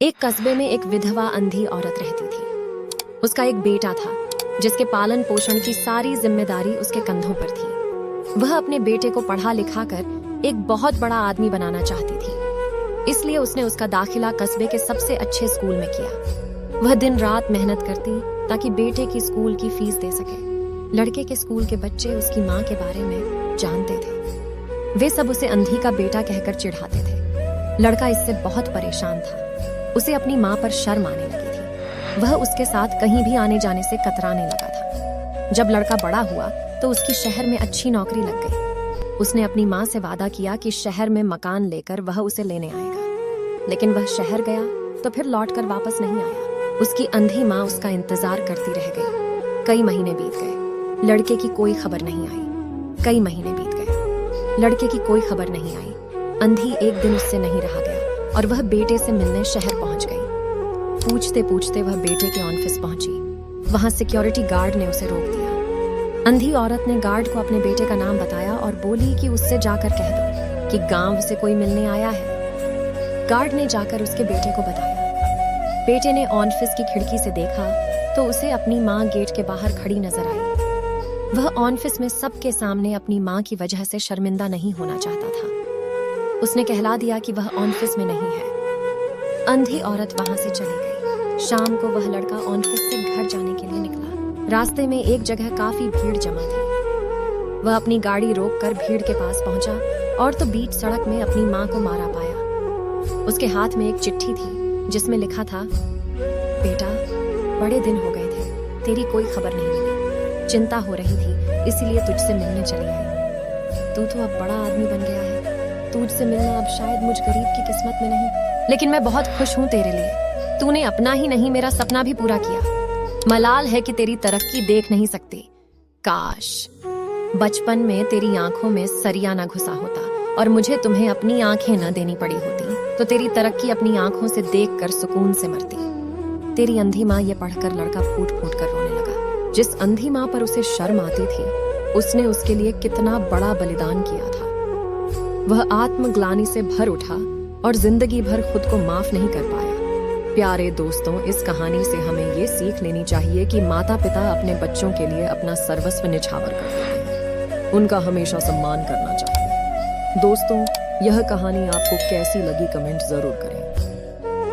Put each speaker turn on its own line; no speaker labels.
एक कस्बे में एक विधवा अंधी औरत रहती थी। उसका एक बेटा था जिसके पालन पोषण की सारी जिम्मेदारी उसके कंधों पर थी। वह अपने बेटे को पढ़ा लिखा कर एक बहुत बड़ा आदमी बनाना चाहती थी, इसलिए उसने उसका दाखिला कस्बे के सबसे अच्छे स्कूल में किया। वह दिन रात मेहनत करती ताकि बेटे की स्कूल की फीस दे सके। लड़के के स्कूल के बच्चे उसकी माँ के बारे में जानते थे। वे सब उसे अंधी का बेटा कहकर चिढ़ाते थे। लड़का इससे बहुत परेशान था। उसे अपनी माँ पर शर्म आने लगी थी। वह उसके साथ कहीं भी आने जाने से कतराने लगा था। जब लड़का बड़ा हुआ तो उसकी शहर में अच्छी नौकरी लग गई। उसने अपनी माँ से वादा किया कि शहर में मकान लेकर वह उसे लेने आएगा, लेकिन वह शहर गया तो फिर लौटकर वापस नहीं आया। उसकी अंधी माँ उसका इंतजार करती रह गई। कई महीने बीत गए, लड़के की कोई खबर नहीं आई। कई महीने बीत गए, लड़के की कोई खबर नहीं आई। अंधी एक दिन उससे नहीं रहा गया और वह बेटे से मिलने शहर पहुंच गई। पूछते पूछते वह बेटे के ऑफिस पहुंची। वहां सिक्योरिटी गार्ड ने उसे रोक दिया। अंधी औरत ने गार्ड को अपने बेटे का नाम बताया और बोली कि उससे जाकर कह दो कि गांव से कोई मिलने आया है। गार्ड ने जाकर उसके बेटे को बताया। बेटे ने ऑफिस की खिड़की से देखा तो उसे अपनी माँ गेट के बाहर खड़ी नजर आई। वह ऑफिस में सबके सामने अपनी माँ की वजह से शर्मिंदा नहीं होना चाहता था। उसने कहला दिया कि वह ऑफिस में नहीं है। अंधी औरत वहां से चली गई। शाम को वह लड़का ऑफिस से घर जाने के लिए निकला। रास्ते में एक जगह काफी भीड़ जमा थी। वह अपनी गाड़ी रोककर भीड़ के पास पहुंचा और तो बीच सड़क में अपनी माँ को मारा पाया। उसके हाथ में एक चिट्ठी थी जिसमें लिखा था, बेटा, बड़े दिन हो गए थे, तेरी कोई खबर नहीं मिली। चिंता हो रही थी, इसलिए तुझसे मिलने चली आई। तू तो अब बड़ा आदमी बन गया है। तुझसे मिलना अब शायद मुझ गरीब की किस्मत में नहीं, लेकिन मैं बहुत खुश हूँ तेरे लिए। तूने अपना ही नहीं मेरा सपना भी पूरा किया। मलाल है कि तेरी तरक्की देख नहीं सकती। काश बचपन में तेरी आंखों में सरिया न घुसा होता और मुझे तुम्हें अपनी आंखें न देनी पड़ी होती, तो तेरी तरक्की अपनी आंखों से देखकर सुकून से मरती। तेरी अंधी माँ ये पढ़कर लड़का फूट फूट कर रोने लगा। जिस अंधी माँ पर उसे शर्म आती थी, उसने उसके लिए कितना बड़ा बलिदान किया था। वह आत्मग्लानि से भर उठा और जिंदगी भर खुद को माफ नहीं कर पाया। प्यारे दोस्तों, इस कहानी से हमें ये सीख लेनी चाहिए कि माता पिता अपने बच्चों के लिए अपना सर्वस्व निछावर कर देते हैं। उनका हमेशा सम्मान करना चाहिए। दोस्तों, यह कहानी आपको कैसी लगी कमेंट जरूर करें।